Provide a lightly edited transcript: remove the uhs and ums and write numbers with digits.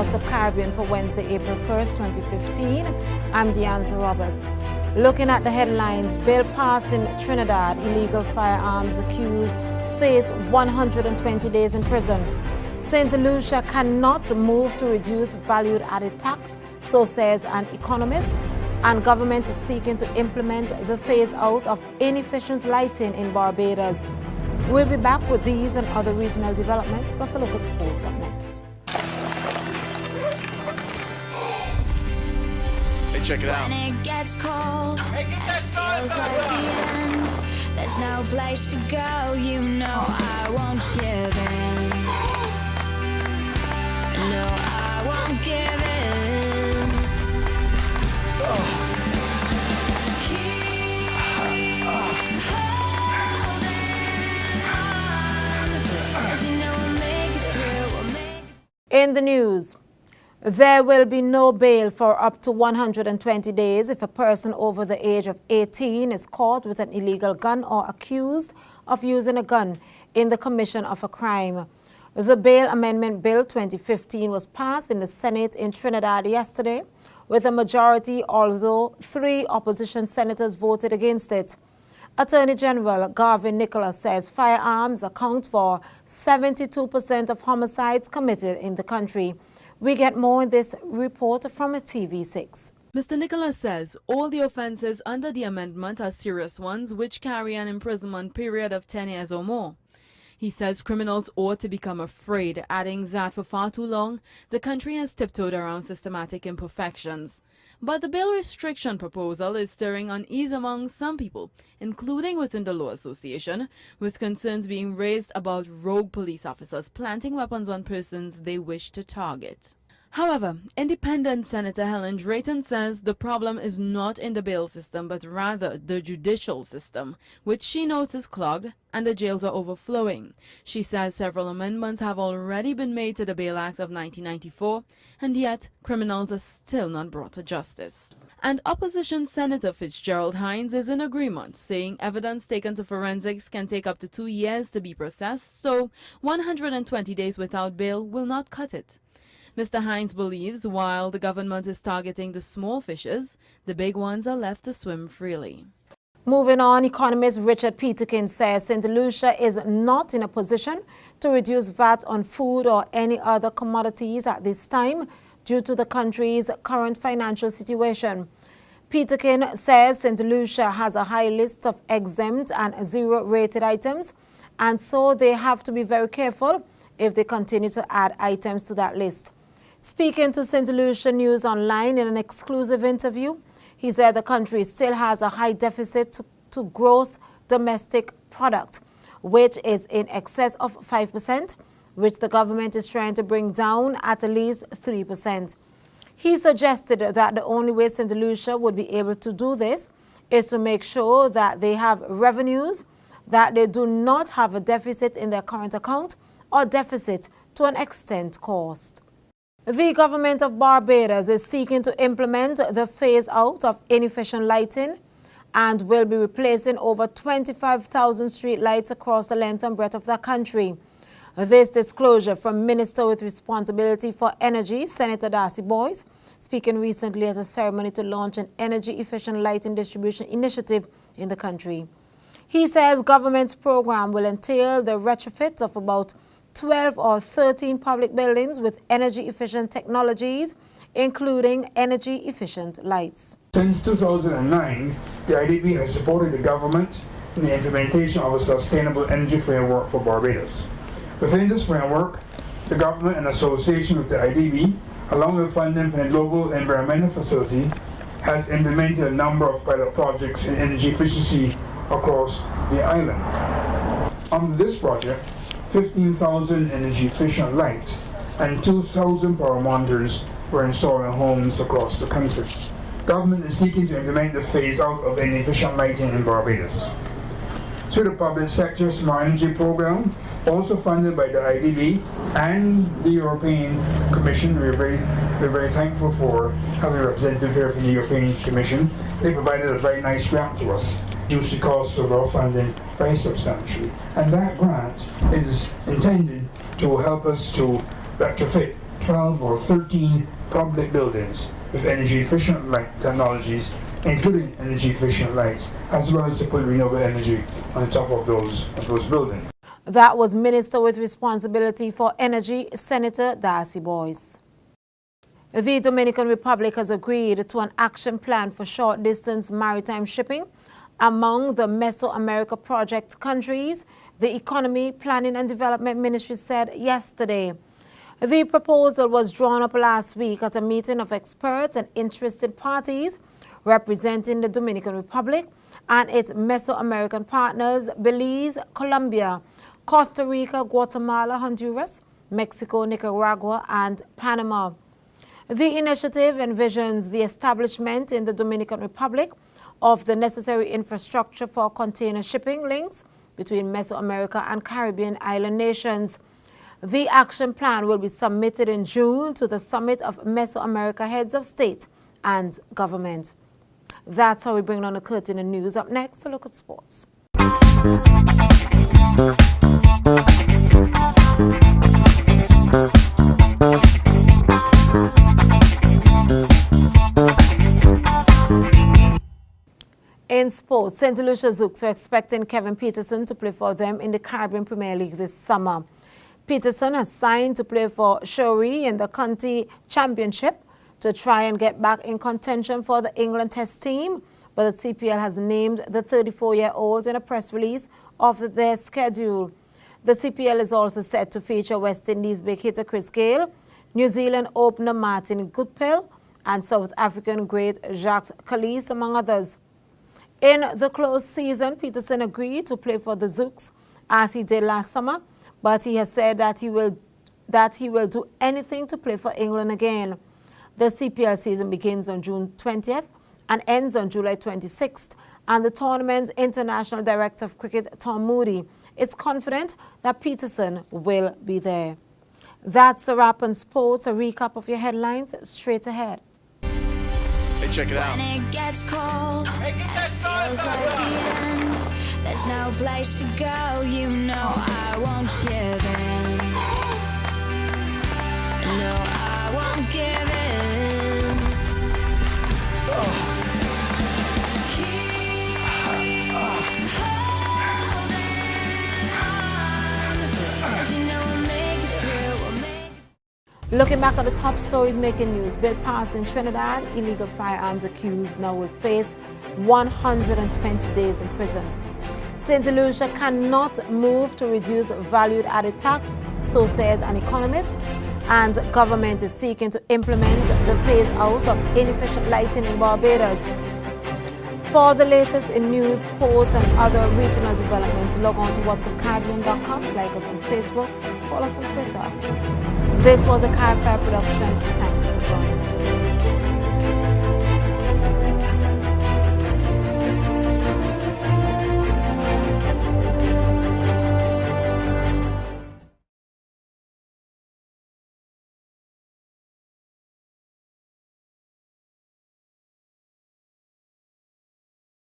What's Up Caribbean for Wednesday, April 1st, 2015. I'm Deanza Roberts. Looking at the headlines, bill passed in Trinidad, illegal firearms accused face 120 days in prison. St. Lucia cannot move to reduce value added tax, so says an economist. And government is seeking to implement the phase out of inefficient lighting in Barbados. We'll be back with these and other regional developments, plus a look at sports up next. Hey, check it out. When it gets cold, feels like the end. There's no place to go, you know I won't give in. No, I won't give in. Keep holding on, 'cause you know we'll make it through, we'll make it. In the news, there will be no bail for up to 120 days if a person over the age of 18 is caught with an illegal gun or accused of using a gun in the commission of a crime. The Bail Amendment Bill 2015 was passed in the Senate in Trinidad yesterday with a majority, although 3 opposition senators voted against it. Attorney General Garvin Nicholas says firearms account for 72% of homicides committed in the country. We get more in this report from TV6. Mr. Nicholas says all the offences under the amendment are serious ones which carry an imprisonment period of 10 years or more. He says criminals ought to become afraid, adding that for far too long, the country has tiptoed around systematic imperfections. But the bail restriction proposal is stirring unease among some people, including within the Law Association, with concerns being raised about rogue police officers planting weapons on persons they wish to target. However, independent Senator Helen Drayton says the problem is not in the bail system, but rather the judicial system, which she notes is clogged and the jails are overflowing. She says several amendments have already been made to the Bail Act of 1994, and yet criminals are still not brought to justice. And opposition Senator Fitzgerald Hines is in agreement, saying evidence taken to forensics can take up to 2 years to be processed, so 120 days without bail will not cut it. Mr. Hines believes while the government is targeting the small fishes, the big ones are left to swim freely. Moving on, economist Richard Peterkin says St. Lucia is not in a position to reduce VAT on food or any other commodities at this time due to the country's current financial situation. Peterkin says St. Lucia has a high list of exempt and zero-rated items, and so they have to be very careful if they continue to add items to that list. Speaking to St. Lucia News Online in an exclusive interview, he said the country still has a high deficit to gross domestic product, which is in excess of 5%, which the government is trying to bring down at least 3%. He suggested that the only way St. Lucia would be able to do this is to make sure that they have revenues, that they do not have a deficit in their current account or deficit to an extent caused. The government of Barbados is seeking to implement the phase out of inefficient lighting and will be replacing over 25,000 street lights across the length and breadth of the country. This disclosure from Minister with Responsibility for Energy, Senator Darcy Boyce, speaking recently at a ceremony to launch an energy-efficient lighting distribution initiative in the country. He says government's program will entail the retrofit of about 12 or 13 public buildings with energy-efficient technologies, including energy-efficient lights. Since 2009, the IDB has supported the government in the implementation of a sustainable energy framework for Barbados. Within this framework, the government, in association with the IDB, along with funding from the Global Environmental Facility, has implemented a number of pilot projects in energy efficiency across the island. Under this project, 15,000 energy-efficient lights and 2,000 power monitors were installed in homes across the country. Government is seeking to implement the phase-out of inefficient lighting in Barbados. Through the public sector Smart Energy Program, also funded by the IDB and the European Commission, we're very thankful for having a representative here from the European Commission. They provided a very nice grant to us, reduced the cost of our funding very substantially. And that grant is intended to help us to retrofit 12 or 13 public buildings with energy-efficient light technologies, including energy-efficient lights, as well as to put renewable energy on the top of those buildings. That was Minister with Responsibility for Energy, Senator Darcy Boyce. The Dominican Republic has agreed to an action plan for short-distance maritime shipping among the Mesoamerica project countries, the Economy, Planning and Development Ministry said yesterday. The proposal was drawn up last week at a meeting of experts and interested parties representing the Dominican Republic and its Mesoamerican partners, Belize, Colombia, Costa Rica, Guatemala, Honduras, Mexico, Nicaragua, and Panama. The initiative envisions the establishment in the Dominican Republic of the necessary infrastructure for container shipping links between Mesoamerica and Caribbean island nations. The action plan will be submitted in June to the Summit of Mesoamerica Heads of State and Government. That's how we bring on the curtain in news. Up next, a look at sports. In sports, St. Lucia Zouks are expecting Kevin Peterson to play for them in the Caribbean Premier League this summer. Peterson has signed to play for Shorey in the County Championship to try and get back in contention for the England Test team, but the CPL has named the 34-year-old in a press release of their schedule. The CPL is also set to feature West Indies big hitter Chris Gayle, New Zealand opener Martin Gutpel, and South African great Jacques Kallis, among others. In the closed season, Peterson agreed to play for the Zouks as he did last summer, but he has said that he will do anything to play for England again. The CPL season begins on June 20th and ends on July 26th, and the tournament's international director of cricket, Tom Moody, is confident that Peterson will be there. That's a wrap on sports. A recap of your headlines straight ahead. Hey, check it out. When it gets cold, feels like the end. There's no place to go, you know I won't give in. No, I won't give in. Keep holding on, 'cause you know we'll make it through, we'll make it. Looking back at the top stories making news, Bill passed in Trinidad, illegal firearms accused now will face 120 days in prison. St. Lucia cannot move to reduce value-added tax, so says an economist, and government is seeking to implement the phase-out of inefficient lighting in Barbados. For the latest in news, sports, and other regional developments, log on to WhatsAppCaribbean.com, like us on Facebook, follow us on Twitter. This was a Carib Fair production. Thanks for joining us.